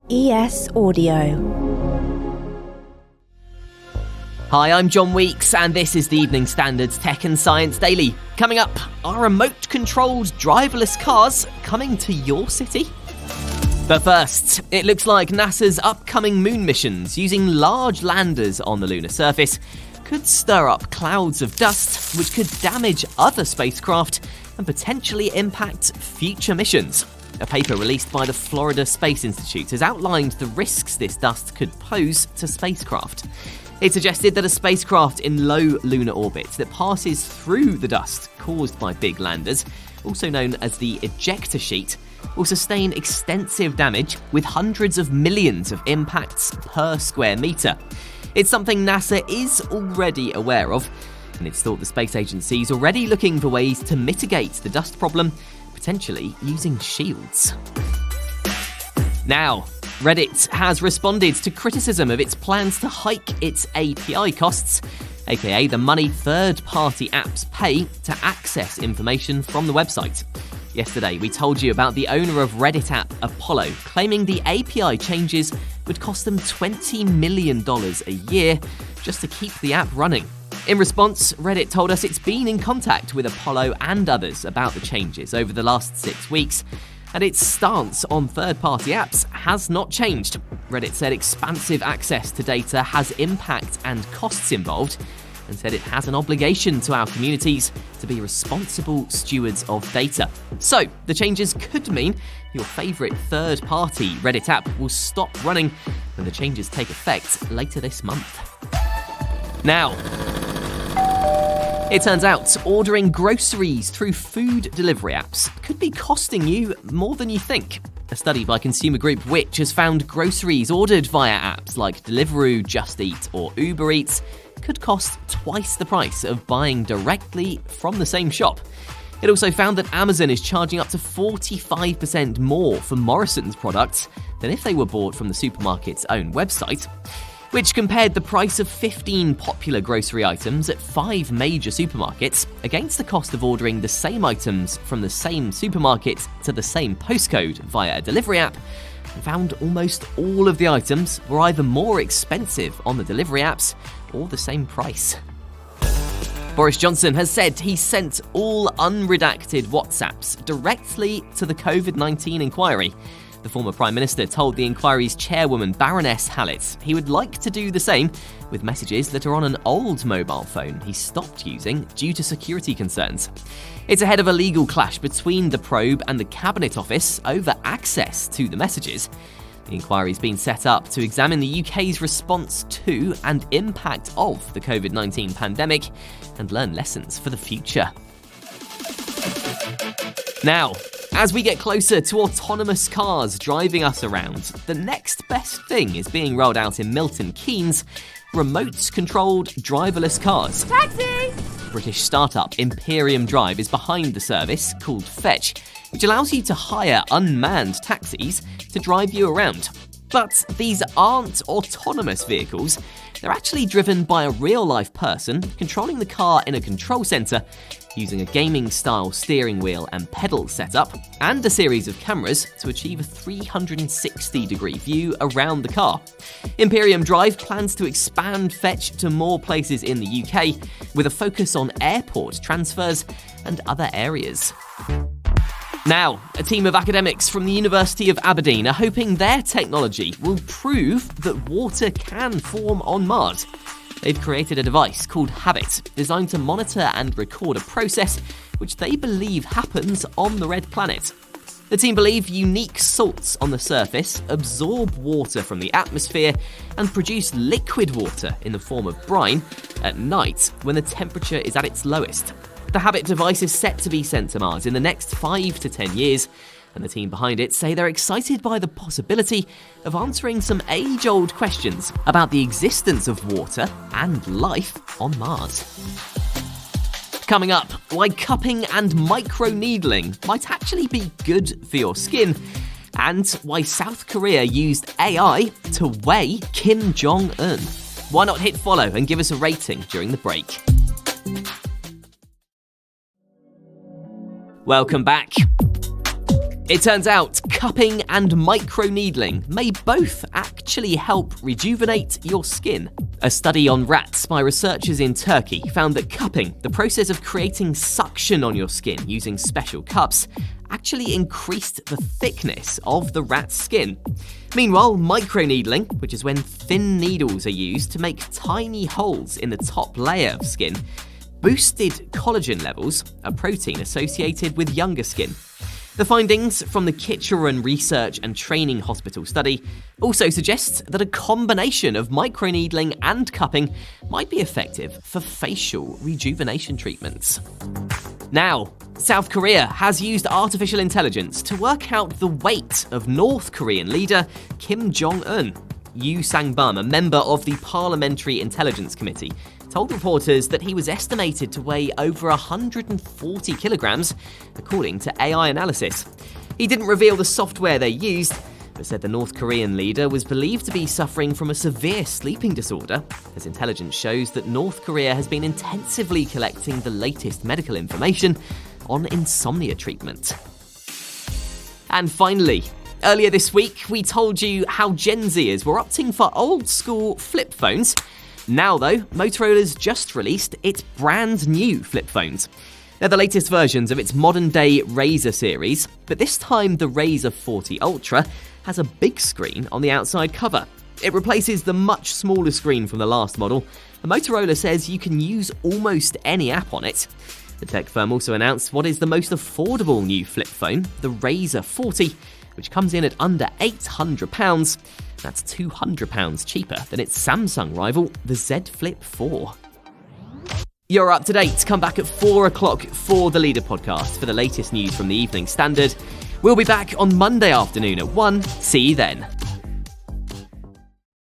ES Audio. Hi, I'm John Weeks, and this is the Evening Standard's Tech and Science Daily. Coming up, are remote-controlled driverless cars coming to your city? But first, it looks like NASA's upcoming moon missions using large landers on the lunar surface could stir up clouds of dust which could damage other spacecraft and potentially impact future missions. A paper released by the Florida Space Institute has outlined the risks this dust could pose to spacecraft. It suggested that a spacecraft in low lunar orbit that passes through the dust caused by big landers, also known as the ejector sheet, will sustain extensive damage with hundreds of millions of impacts per square metre. It's something NASA is already aware of, and it's thought the space agency is already looking for ways to mitigate the dust problem, potentially using shields. Now, Reddit has responded to criticism of its plans to hike its API costs, aka the money third-party apps pay to access information from the website. Yesterday, we told you about the owner of Reddit app Apollo claiming the API changes would cost them $20 million a year just to keep the app running. In response, Reddit told us it's been in contact with Apollo and others about the changes over the last 6 weeks, and its stance on third-party apps has not changed. Reddit said expansive access to data has impact and costs involved, and said it has an obligation to our communities to be responsible stewards of data. So, the changes could mean your favourite third-party Reddit app will stop running when the changes take effect later this month. Now, it turns out ordering groceries through food delivery apps could be costing you more than you think. A study by consumer group Which has found groceries ordered via apps like Deliveroo, Just Eat or Uber Eats could cost twice the price of buying directly from the same shop. It also found that Amazon is charging up to 45% more for Morrison's products than if they were bought from the supermarket's own website, which compared the price of 15 popular grocery items at 5 major supermarkets against the cost of ordering the same items from the same supermarket to the same postcode via a delivery app, and found almost all of the items were either more expensive on the delivery apps or the same price. Boris Johnson has said he sent all unredacted WhatsApps directly to the COVID-19 inquiry. The former Prime Minister told the inquiry's chairwoman Baroness Hallett he would like to do the same with messages that are on an old mobile phone he stopped using due to security concerns. It's ahead of a legal clash between the probe and the Cabinet Office over access to the messages. The inquiry's been set up to examine the UK's response to and impact of the COVID-19 pandemic and learn lessons for the future. Now, as we get closer to autonomous cars driving us around, the next best thing is being rolled out in Milton Keynes: remote-controlled driverless cars. Taxi! British startup Imperium Drive is behind the service, called Fetch, which allows you to hire unmanned taxis to drive you around. But these aren't autonomous vehicles. They're actually driven by a real-life person controlling the car in a control centre using a gaming-style steering wheel and pedal setup, and a series of cameras to achieve a 360-degree view around the car. Imperium Drive plans to expand Fetch to more places in the UK, with a focus on airport transfers and other areas. Now, a team of academics from the University of Aberdeen are hoping their technology will prove that water can form on Mars. They've created a device called Habit, designed to monitor and record a process which they believe happens on the red planet. The team believe unique salts on the surface absorb water from the atmosphere and produce liquid water in the form of brine at night when the temperature is at its lowest. The Habit device is set to be sent to Mars in the next 5 to 10 years, and the team behind it say they're excited by the possibility of answering some age-old questions about the existence of water and life on Mars. Coming up, why cupping and microneedling might actually be good for your skin, and why South Korea used AI to weigh Kim Jong Un. Why not hit follow and give us a rating during the break? Welcome back. It turns out cupping and microneedling may both actually help rejuvenate your skin. A study on rats by researchers in Turkey found that cupping, the process of creating suction on your skin using special cups, actually increased the thickness of the rat's skin. Meanwhile, microneedling, which is when thin needles are used to make tiny holes in the top layer of skin, boosted collagen levels, a protein associated with younger skin. The findings from the Kitchener Research and Training Hospital study also suggest that a combination of microneedling and cupping might be effective for facial rejuvenation treatments. Now, South Korea has used artificial intelligence to work out the weight of North Korean leader Kim Jong Un. Yoo Sang-bum, a member of the Parliamentary Intelligence Committee, told reporters that he was estimated to weigh over 140 kilograms, according to AI analysis. He didn't reveal the software they used, but said the North Korean leader was believed to be suffering from a severe sleeping disorder, as intelligence shows that North Korea has been intensively collecting the latest medical information on insomnia treatment. And finally, earlier this week, we told you how Gen Zers were opting for old-school flip phones. Now, though, Motorola's just released its brand new flip phones. They're the latest versions of its modern-day Razr series, but this time the Razr 40 Ultra has a big screen on the outside cover. It replaces the much smaller screen from the last model, and Motorola says you can use almost any app on it. The tech firm also announced what is the most affordable new flip phone, the Razr 40, which comes in at under £800. That's £200 cheaper than its Samsung rival, the Z Flip 4. You're up to date. Come back at 4 o'clock for the Leader podcast for the latest news from the Evening Standard. We'll be back on Monday afternoon at 1. See you then.